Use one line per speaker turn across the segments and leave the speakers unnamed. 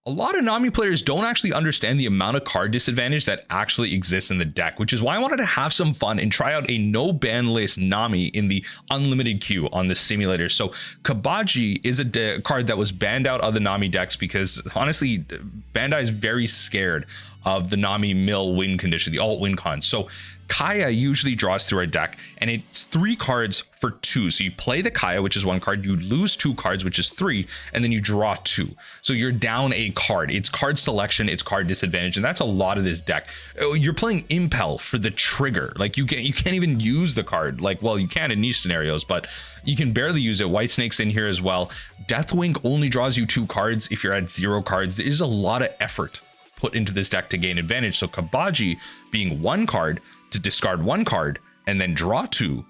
A lot of Nami players don't actually understand the amount of card disadvantage that actually exists in the deck, which is why I wanted to have some fun and try out a no ban list Nami in the unlimited queue on the simulator. So Cabaji is a card that was banned out of the Nami decks because honestly, Bandai is very scared of the Nami Mill win condition, the alt win con. So Kaya usually draws through a deck and it's 3 cards for 2. So you play the Kaya, which is 1 card, you lose 2 cards, which is 3, and then you draw 2. So you're down a card. It's card selection, it's card disadvantage, and that's a lot of this deck. You're playing Impel for the trigger. Like you can't even use the card. Like, well, you can in niche scenarios, but you can barely use it. White Snake's in here as well. Deathwing only draws you 2 cards if you're at 0 cards. There's a lot of effort put into this deck to gain advantage. So Cabaji being 1 card to discard 1 card and then draw 2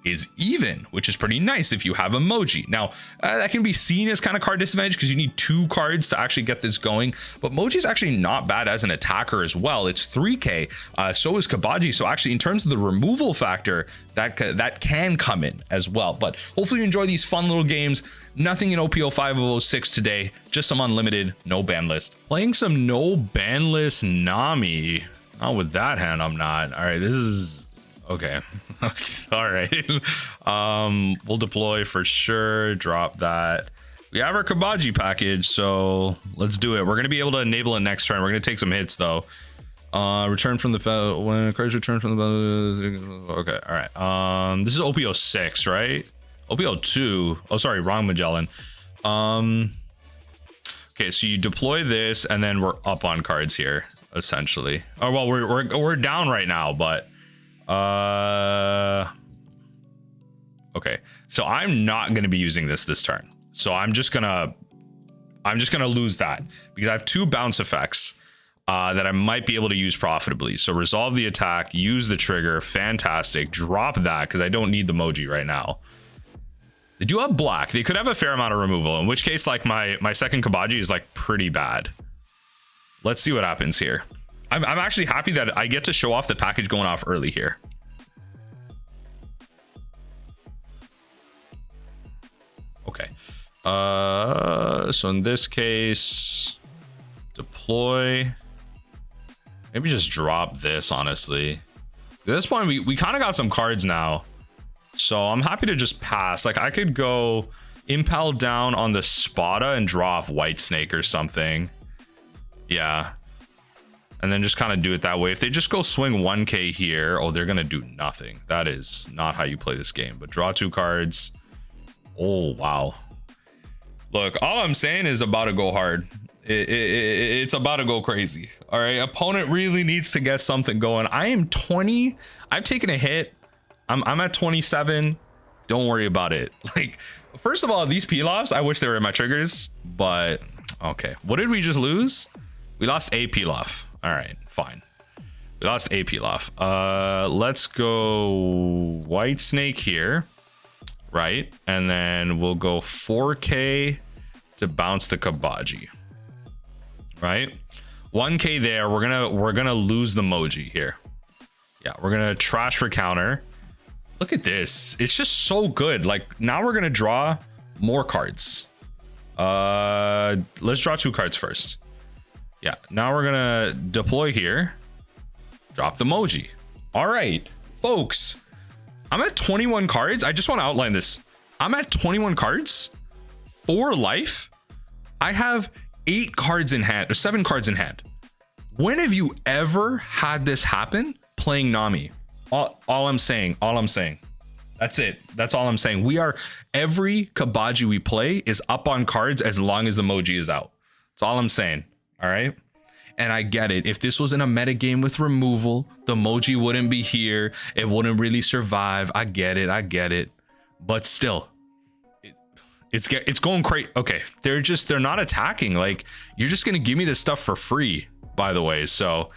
is even, which is pretty nice if you have a Mohji. Now, that can be seen as kind of card disadvantage because you need 2 cards to actually get this going, but Mohji is actually not bad as an attacker as well. It's 3k, so is Cabaji. So actually, in terms of the removal factor, that can come in as well. But hopefully you enjoy these fun little games. Nothing in OPO 506 today, just some unlimited, no ban list. Playing some no ban list Nami. Not with that hand, I'm not. All right, this is okay. All right. We'll deploy for sure. Drop that. We have our Cabaji package, so let's do it. We're gonna be able to enable it next turn. We're gonna take some hits though. Return from the when cards return from the okay. All right. This is OPO 6, right? OPO 2. Oh, sorry, wrong Magellen. Okay, so you deploy this, and then we're up on cards here. Essentially, oh well, we're down right now, but okay, so I'm not going to be using this turn, so I'm just gonna lose that because I have 2 bounce effects that I might be able to use profitably. So resolve the attack, use the trigger, fantastic, drop that because I don't need the Mohji right now. They do have black. They could have a fair amount of removal, in which case like my second Cabaji is like pretty bad. Let's see what happens here. I'm actually happy that I get to show off the package going off early here. Okay. So in this case, deploy. Maybe just drop this, honestly. At this point, we kind of got some cards now. So I'm happy to just pass. Like I could go Impel down on the Spada and draw off White Snake or something. Yeah, and then just kind of do it that way. If they just go swing 1k here, oh, they're gonna do nothing. That is not how you play this game. But draw 2 cards. Oh wow, look, all I'm saying is about to go hard. It's about to go crazy. All right, opponent really needs to get something going. I am 20. I've taken a hit. I'm at 27. Don't worry about it. Like, first of all, these Pilafs, I wish they were in my triggers, but okay. What did we just lose? We lost a Pilaf. All right, fine. We lost a Pilaf. Let's go White Snake here, right? And then we'll go 4k to bounce the Cabaji, right? 1k there. We're gonna lose the Mohji here. Yeah, we're gonna trash for counter. Look at this. It's just so good. Like now we're gonna draw more cards. Let's draw 2 cards first. Yeah, now we're gonna deploy here, drop the Mohji. All right, folks, I'm at 21 cards. I just want to outline this. I'm at 21 cards, 4 life. I have 8 cards in hand, or 7 cards in hand. When have you ever had this happen playing Nami? All I'm saying. That's it. That's all I'm saying. Every Cabaji we play is up on cards as long as the Mohji is out. That's all I'm saying. All right. And I get it. If this was in a meta game with removal, the Mohji wouldn't be here. It wouldn't really survive. I get it. But still, it's going crazy. Okay. They're not attacking. Like, you're just going to give me this stuff for free, by the way. So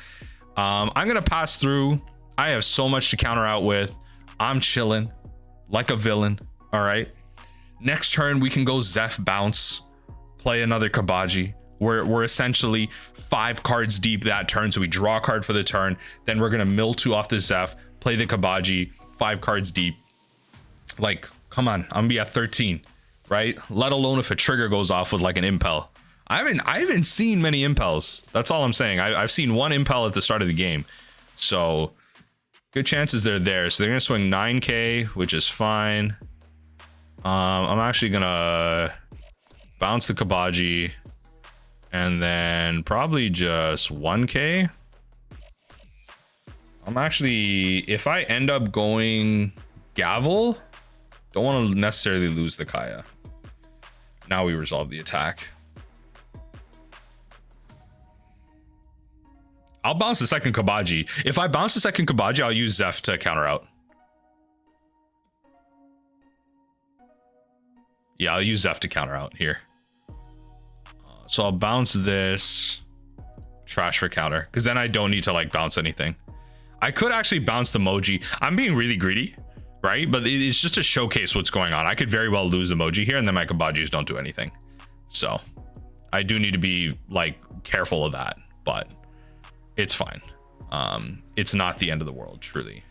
I'm going to pass through. I have so much to counter out with. I'm chilling like a villain. All right. Next turn, we can go Zeff bounce, play another Cabaji. We're essentially 5 cards deep that turn, so we draw a card for the turn. Then we're gonna mill 2 off the Zeff, play the Cabaji, 5 cards deep. Like, come on, I'm gonna be at 13, right? Let alone if a trigger goes off with like an Impel. I haven't seen many impels. That's all I'm saying. I've seen one impel at the start of the game, so good chances they're there. So they're gonna swing 9k, which is fine. I'm actually gonna bounce the Cabaji and then probably just 1k. I'm actually, if I end up going Gavel, don't want to necessarily lose the Kaya. Now we resolve the attack. I'll bounce the second Cabaji. If I bounce the second Cabaji, I'll use Zeff to counter out. Yeah, I'll use Zeff to counter out here. So I'll bounce this, trash for counter, because then I don't need to like bounce anything. I could actually bounce the Mohji. I'm being really greedy, right? But it's just to showcase what's going on. I could very well lose the Mohji here, and then my Cabajis don't do anything. So I do need to be like careful of that, but it's fine. It's not the end of the world, truly.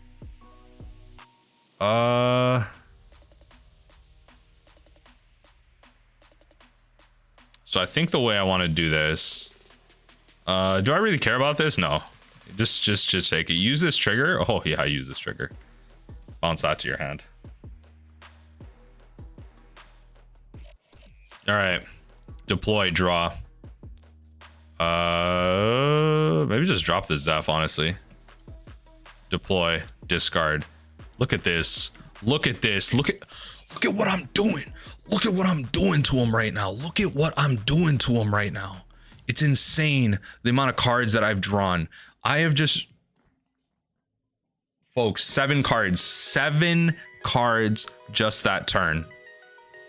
So I think the way I want to do this, do I really care about this? No, just take it. Use this trigger. Oh yeah, I use this trigger. Bounce that to your hand. All right, deploy, draw. Maybe just drop the Zeff, honestly. Deploy, discard. Look at this. Look at this. Look at what I'm doing. Look at what I'm doing to him right now. Look at what I'm doing to him right now. It's insane the amount of cards that I've drawn. I have just, folks, 7 cards just that turn.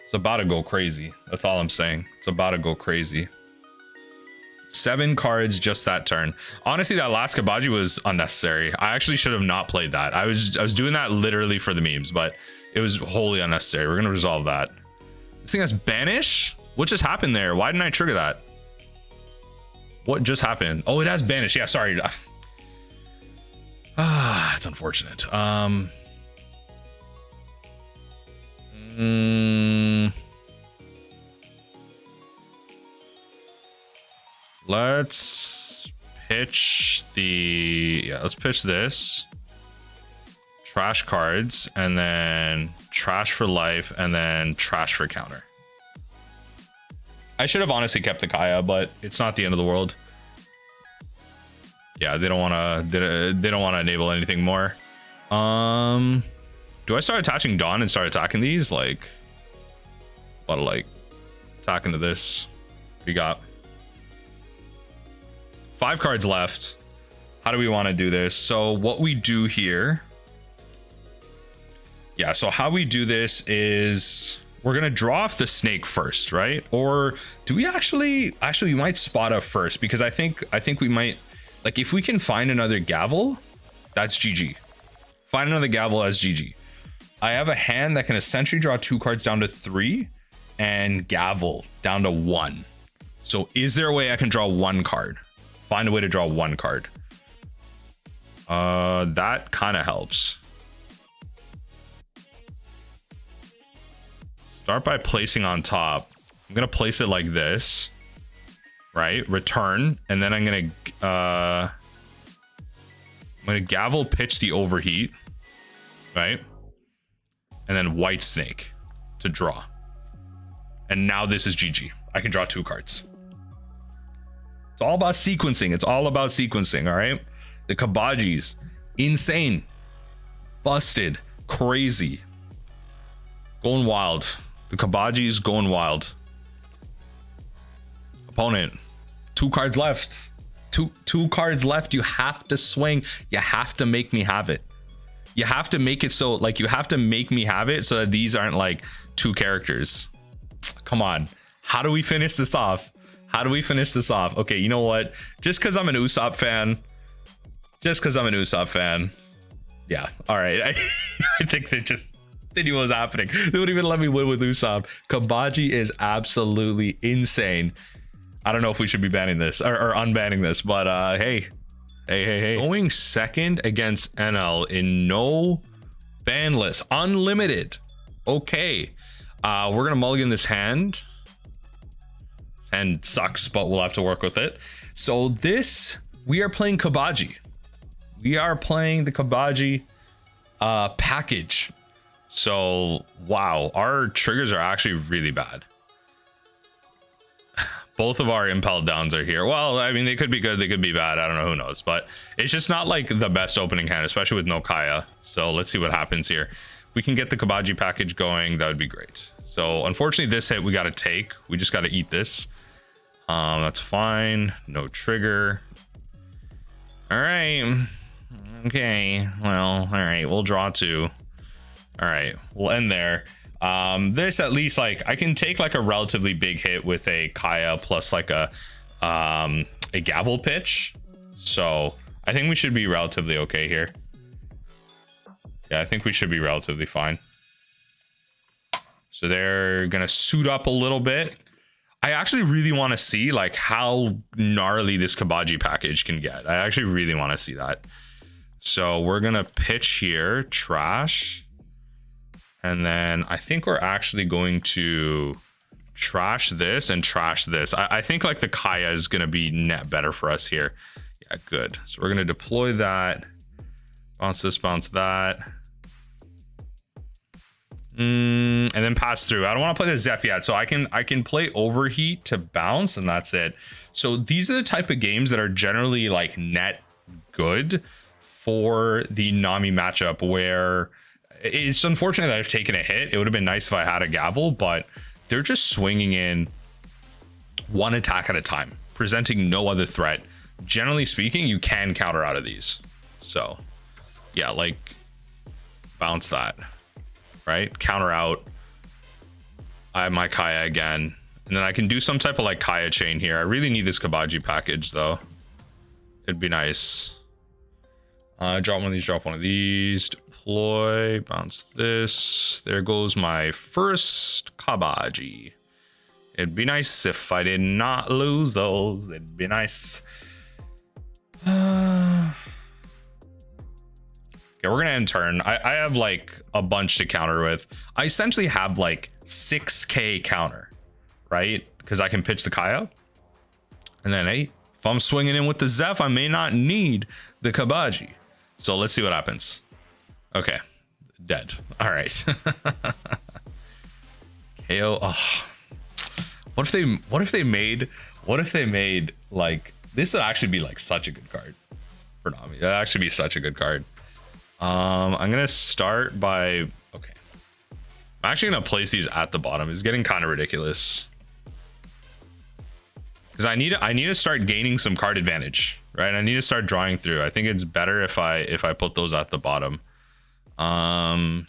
It's about to go crazy. That's all I'm saying. It's about to go crazy. 7 cards just that turn. Honestly, that last Cabaji was unnecessary. I actually should have not played that. I was doing that literally for the memes, but it was wholly unnecessary. We're gonna resolve that. This thing has banish. What just happened there? Why didn't I trigger that? What just happened? Oh, it has banish. Yeah, sorry. It's unfortunate. Let's pitch let's pitch this. Trash cards, and then trash for life, and then trash for counter. I should have honestly kept the Kaya, but it's not the end of the world. Yeah, they don't want to enable anything more. Do I start attaching Dawn and start attacking these? Like, a lot of like attacking to this. We got 5 cards left. How do we want to do this? So what we do here, yeah, so how we do this is we're gonna draw off the snake first, right? Or do we actually we might Spada first, because I think we might, like, if we can find another Gavel, that's GG. Find another Gavel as GG. I have a hand that can essentially draw 2 cards down to 3 and Gavel down to 1. So is there a way I can draw 1 card? Find a way to draw 1 card. That kind of helps. Start by placing on top. I'm gonna place it like this, right? Return, and then I'm gonna Gavel pitch the overheat, right? And then white snake to draw. And now this is GG. I can draw 2 cards. It's all about sequencing. It's all about sequencing, all right? The Cabajis, insane, busted, crazy, going wild. The Cabajis going wild. Opponent, 2 cards left. Two cards left. You have to swing. You have to make me have it. You have to make it so, like, you have to make me have it so that these aren't like 2 characters. Come on. How do we finish this off? How do we finish this off? Okay, you know what? Just because I'm an Usopp fan. Yeah, all right. I think they knew what was happening. They wouldn't even let me win with Usopp. Cabaji is absolutely insane. I don't know if we should be banning this or unbanning this, but hey. Going second against Enel in no ban list. Unlimited. Okay. We're gonna mulligan this hand. and sucks, but we'll have to work with it. So this, we are playing Cabaji. We are playing the Cabaji package. So wow, our triggers are actually really bad. Both of our Impel downs are here. Well, I mean, they could be good, they could be bad. I don't know, who knows, but it's just not like the best opening hand, especially with no Kaya. So let's see what happens here. If we can get the Cabaji package going, that would be great. So unfortunately, this hit we got to take. We just got to eat this. That's fine. No trigger. All right. Okay. Well, all right. We'll draw 2. All right. We'll end there. This at least, like, I can take like a relatively big hit with a Kaya plus like a Gavel pitch. So I think we should be relatively okay here. Yeah, I think we should be relatively fine. So they're gonna suit up a little bit. I actually really want to see like how gnarly this Cabaji package can get. I actually really want to see that. So we're gonna pitch here, trash. And then I think we're actually going to trash this and trash this. I think like the Kaya is going to be net better for us here. Yeah, good. So we're going to deploy that. Bounce this, bounce that. And then pass through. I don't want to play the Zeff yet. So I can play overheat to bounce, and that's it. So these are the type of games that are generally like net good for the Nami matchup, where it's unfortunate that I've taken a hit. It would have been nice if I had a Gavel, but they're just swinging in one attack at a time, presenting no other threat. Generally speaking, you can counter out of these. So yeah, like bounce that, right? Counter out. I have my Kaya again, and then I can do some type of like Kaya chain here. I really need this Cabaji package though. It'd be nice. Drop one of these, drop one of these. Deploy, bounce this. There goes my first Cabaji. It'd be nice if I did not lose those. It'd be nice. Okay, we're gonna end turn. I have like a bunch to counter with. I essentially have like 6k counter, right? Because I can pitch the Kaya. And then, hey, if I'm swinging in with the Zeff, I may not need the Cabaji. So let's see what happens. Okay, dead. All right. KO. Oh. What if they made like, this would actually be like such a good card for Nami. That'd actually be such a good card. I'm gonna start by, okay, I'm actually gonna place these at the bottom. It's getting kind of ridiculous because I need to start gaining some card advantage, right? I need to start drawing through. I think it's better if I put those at the bottom. Oh,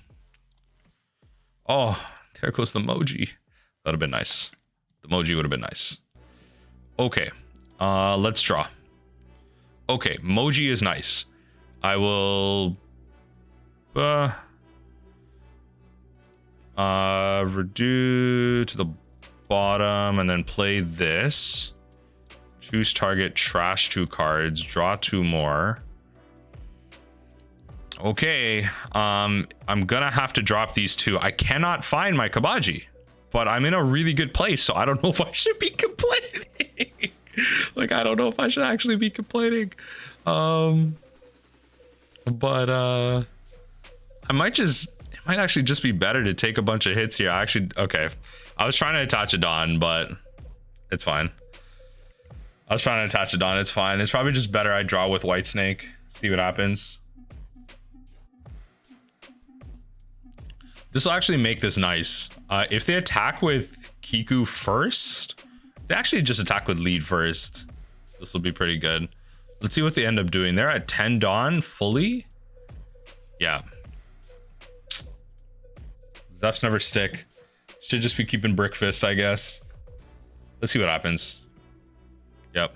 there goes the Mohji. That'd have been nice. The Mohji would have been nice. Okay, let's draw. Okay, Mohji is nice. I will reduce to the bottom and then play this. Choose target, trash 2 cards, draw 2 more. Okay, I'm gonna have to drop these 2. I cannot find my Cabaji, but I'm in a really good place, so I don't know if I should be complaining. Like, I don't know if I should actually be complaining. But it might actually just be better to take a bunch of hits here. Okay, I was trying to attach a Dawn, but it's fine. It's fine. It's probably just better I draw with White Snake, see what happens. This will actually make this nice. If they attack with Kiku first, they actually just attack with lead first. This will be pretty good. Let's see what they end up doing. They're at 10 Dawn fully. Yeah. Zeffs never stick. Should just be keeping Brick Fist, I guess. Let's see what happens. Yep.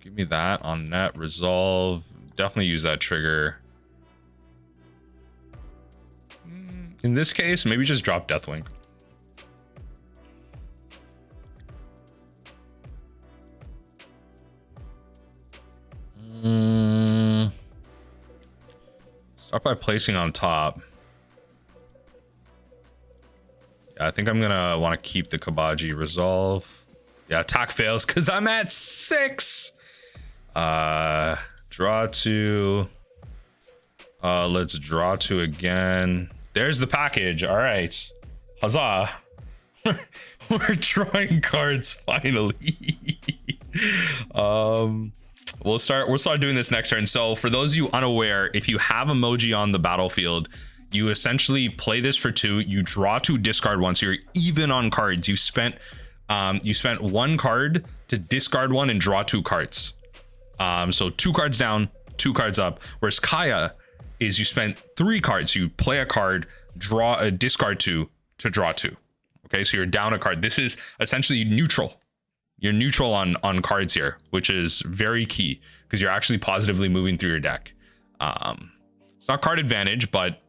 Give me that on net resolve. Definitely use that trigger. In this case, maybe just drop Deathwing. Start by placing on top. Yeah, I think I'm gonna want to keep the Cabaji resolve. Yeah, attack fails because I'm at 6. Draw 2. Let's draw 2 again. There's the package. All right, huzzah. We're drawing cards finally. We'll start doing this next turn. So for those of you unaware, if you have a Mohji on the battlefield, you essentially play this for 2. You draw 2, discard 1, so you're even on cards. You spent 1 card to discard 1 and draw 2 cards. So 2 cards down, 2 cards up. Whereas Kaya is you spent 3 cards. You play a card, draw a discard 2 to draw 2. Okay, so you're down a card. This is essentially neutral. You're neutral on cards here, which is very key because you're actually positively moving through your deck. It's not card advantage, but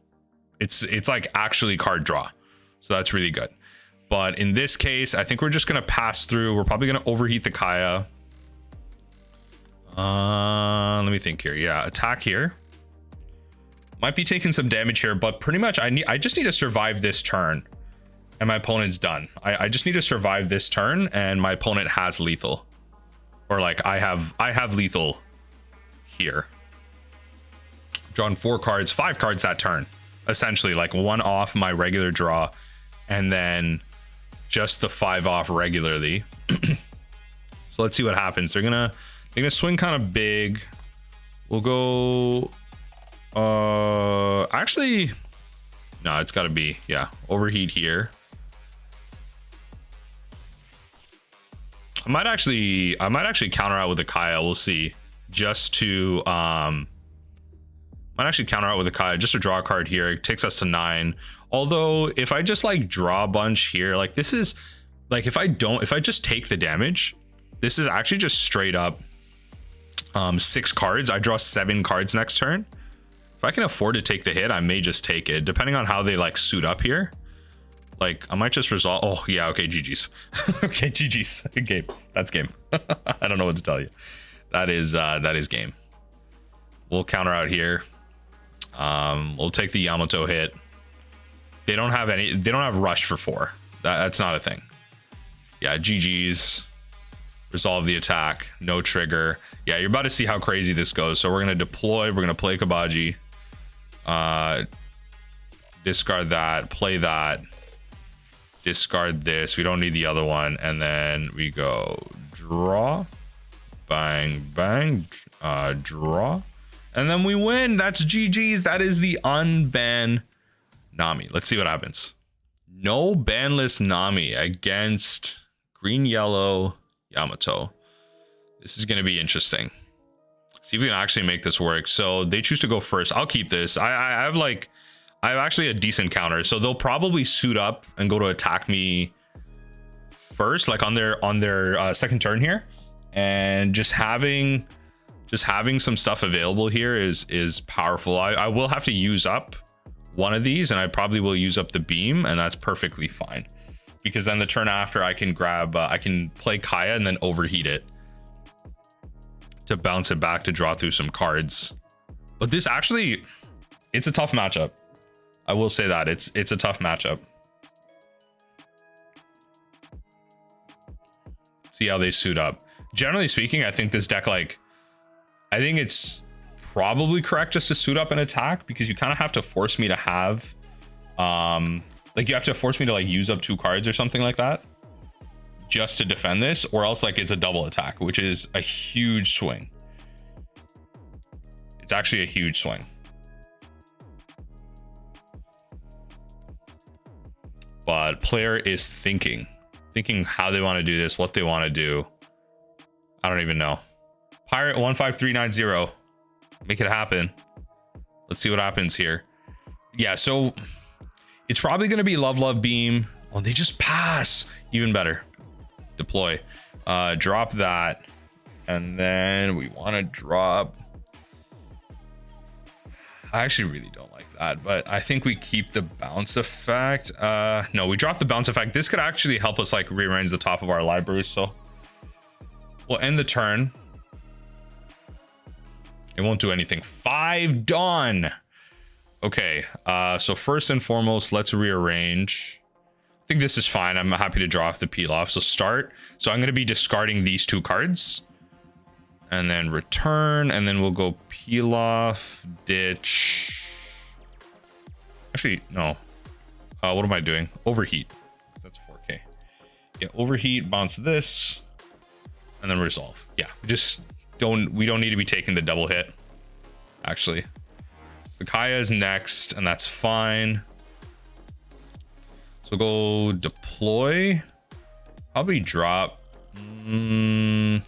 it's like actually card draw. So that's really good. But in this case, I think we're just gonna pass through. We're probably gonna overheat the Kaya. Let me think here. Yeah, attack here. Might be taking some damage here, but pretty much I just need to survive this turn. And my opponent's done. I just need to survive this turn and my opponent has lethal. Or like I have lethal here. Drawn 4 cards, 5 cards that turn. Essentially like 1 off my regular draw and then just the 5 off regularly. So let's see what happens. They're gonna swing kind of big. We'll go actually no, it's gotta be, yeah, overheat here. I might actually counter out with a Kaya. We'll see. Just to might actually counter out with a Kaya just to draw a card here. It takes us to 9. Although if I just like draw a bunch here, like this is like if I just take the damage, this is actually just straight up 6 cards. I draw 7 cards next turn. If I can afford to take the hit, I may just take it, depending on how they like suit up here. Like I might just resolve. Oh yeah, okay, GG's. Okay, GG's. Game. That's game. I don't know what to tell you. That is game. We'll counter out here. We'll take the Yamato hit. They don't have rush for 4. That's not a thing. Yeah, GG's. Resolve the attack. No trigger. Yeah, you're about to see how crazy this goes. So we're gonna deploy. We're gonna play Cabaji. Discard that. Play that. Discard this. We don't need the other one. And then we go draw. Bang, bang. Draw. And then we win. That's GG's. That is the unban Nami. Let's see what happens. No banless Nami against green, yellow, Yamato. This is going to be interesting. See if we can actually make this work. So they choose to go first. I'll keep this. I have actually a decent counter. So they'll probably suit up and go to attack me first, like on their second turn here. And just having some stuff available here is powerful. I will have to use up one of these, and I probably will use up the beam, and that's perfectly fine. Because then the turn after I can grab, I can play Kaya and then overheat it to bounce it back to draw through some cards. But this actually, it's a tough matchup. I will say that it's a tough matchup. See how they suit up. Generally speaking, I think this deck, like, I think it's probably correct just to suit up and attack, because you kind of have to force me to have, like you have to force me to like use up 2 cards or something like that just to defend this, or else like it's a double attack, which is a huge swing. It's actually a huge swing. But player is thinking how they want to do this, what they want to do. I don't even know. Pirate 15390. Make it happen. Let's see what happens here. Yeah, so it's probably going to be love beam. Oh, they just pass. Even better. Deploy. Drop that. And then we want to drop. I actually really don't like that, but I think we keep the bounce effect. No, we drop the bounce effect. This could actually help us like rearrange the top of our library. So we'll end the turn. It won't do anything. 5 done. Okay, so first and foremost, let's rearrange. I think this is fine. I'm happy to draw off the Pilaf. So start. So I'm going to be discarding these 2 cards. And then return. And then we'll go Pilaf, ditch. Actually, no. What am I doing? Overheat. That's 4K. Yeah, overheat, bounce this. And then resolve. Yeah, we don't need to be taking the double hit. Actually. The Kaya is next, and that's fine. So go deploy. Probably drop. Will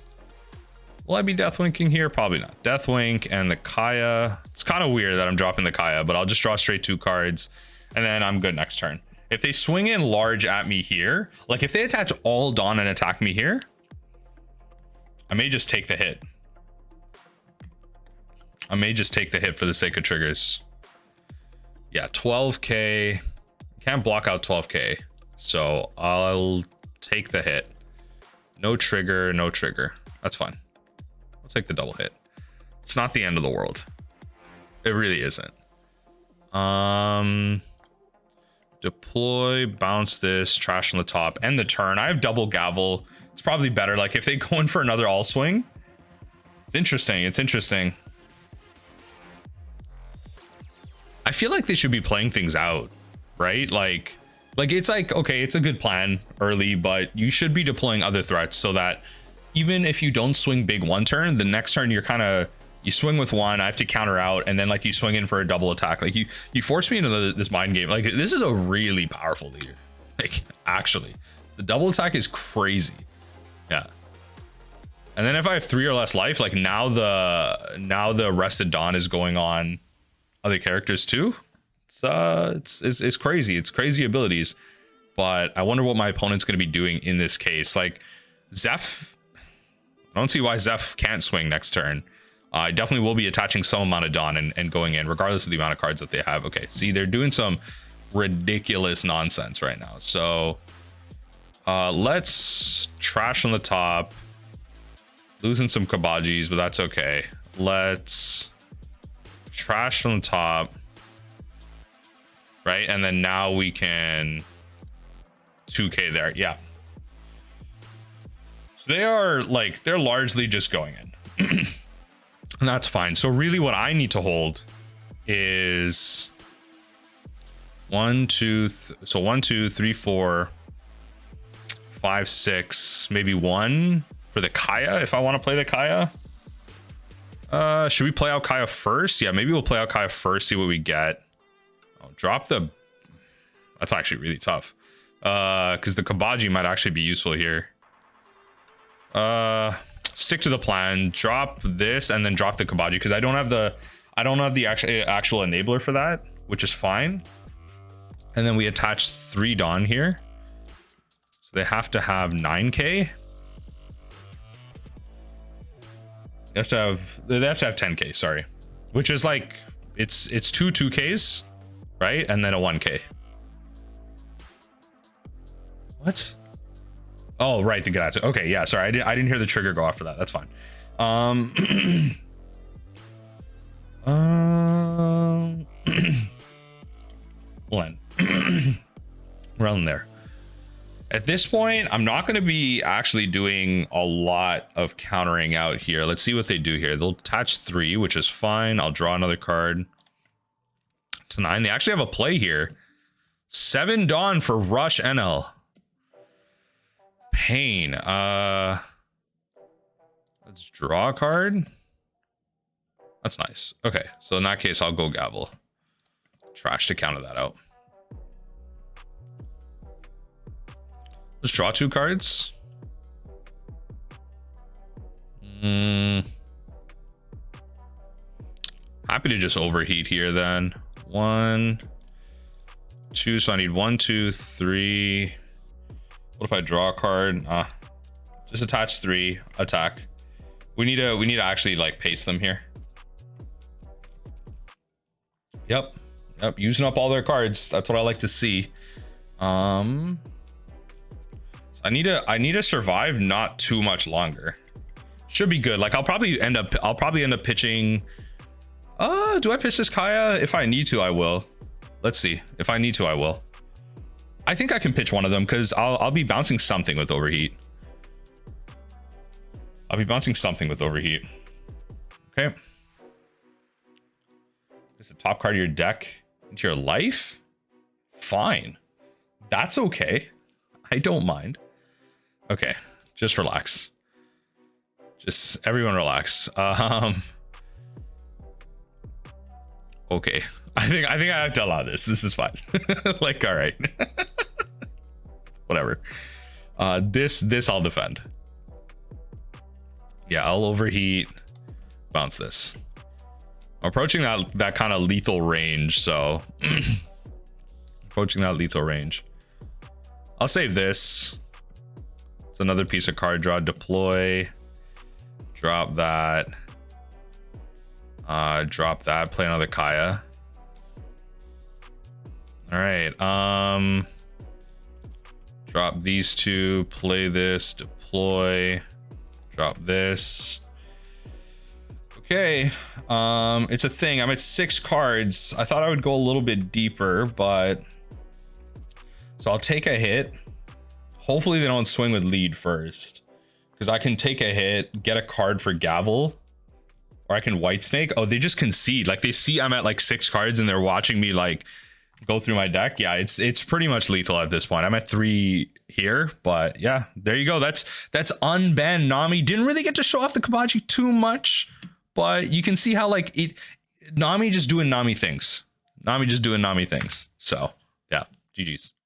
I be Deathwinking here? Probably not. Deathwink and the Kaya. It's kind of weird that I'm dropping the Kaya, but I'll just draw straight 2 cards, and then I'm good next turn. If they swing in large at me here, like if they attach all Dawn and attack me here, I may just take the hit. I may just take the hit for the sake of triggers. Yeah, 12k. Can't block out 12k. So I'll take the hit. No trigger, no trigger. That's fine. I'll take the double hit. It's not the end of the world. It really isn't. Deploy, bounce this, trash on the top, end the turn. I have double Gavel. It's probably better. Like if they go in for another all swing. It's interesting. It's interesting. I feel like they should be playing things out, right? Like it's like, okay, it's a good plan early, but you should be deploying other threats so that even if you don't swing big one turn, the next turn you swing with 1, I have to counter out, and then like you swing in for a double attack. Like you force me into this mind game. Like this is a really powerful leader. Like actually, the double attack is crazy. Yeah. And then if I have 3 or less life, like now the Rested Dawn is going on other characters too. It's crazy. It's crazy abilities. But I wonder what my opponent's going to be doing in this case. Like Zeff, I don't see why Zeff can't swing next turn. I definitely will be attaching some amount of Dawn and going in, regardless of the amount of cards that they have. Okay, see, they're doing some ridiculous nonsense right now. So let's trash on the top. Losing some Cabajis, but that's okay. Let's trash from the top. Right, and then now we can 2k there. Yeah. So they're largely just going in. And that's fine. So really what I need to hold is 1, 2, 3, 4, 5, 6, maybe 1 for the Kaya if I want to play the Kaya. Should we play out Kaya first? Yeah, maybe we'll play out Kaya first, see what we get. I'll drop the... That's actually really tough. Because the Cabaji might actually be useful here. Stick to the plan. Drop this and then drop the Cabaji because I don't have the actual enabler for that, which is fine. And then we attach 3 Dawn here. So they have to have 9k. They have to have 10k, sorry. Which is like it's 2 2ks, right? And then a 1k. What? Oh, right, the Gavel. Okay, yeah, sorry. I didn't hear the trigger go off for that. That's fine. Blend. We're on there. At this point, I'm not going to be actually doing a lot of countering out here. Let's see what they do here. They'll attach 3, which is fine. I'll draw another card to 9. They actually have a play here. 7 Dawn for Rush Enel. Pain. Let's draw a card. That's nice. Okay, so in that case, I'll go Gavel. Trash to counter that out. Let's draw 2 cards. Happy to just overheat here then. 1, 2. So I need 1, 2, 3. What if I draw a card? Just attach 3. Attack. We need to actually like pace them here. Yep. Using up all their cards. That's what I like to see. So I need to survive not too much longer. Should be good. Like I'll probably end up pitching. Do I pitch this Kaya? If I need to, I will. Let's see. If I need to, I will. I think I can pitch one of them because I'll be bouncing something with overheat. I'll be bouncing something with overheat. Okay. It's the top card of your deck into your life. Fine. That's okay. I don't mind. Okay. Just relax. Just everyone relax. Okay. I think I have to allow this. This is fine. Like, all right. Whatever. This I'll defend. Yeah, I'll overheat. Bounce this. I'm approaching that kind of lethal range, so approaching that lethal range. I'll save this. It's another piece of card draw. Deploy. Drop that. Drop that. Play another Kaya. All right. Drop these two. Play this. Deploy. Drop this. Okay. It's a thing. I'm at 6 cards. I thought I would go a little bit deeper, but so I'll take a hit. Hopefully they don't swing with lead first, because I can take a hit, get a card for Gavel, or I can white snake. Oh, they just concede. Like, they see I'm at like 6 cards and they're watching me like go through my deck. Yeah, it's pretty much lethal at this point. I'm at 3 here, but yeah, there you go. That's unbanned Nami. Didn't really get to show off the Cabaji too much, but you can see how like Nami just doing Nami things. Nami just doing Nami things. So yeah, GG's.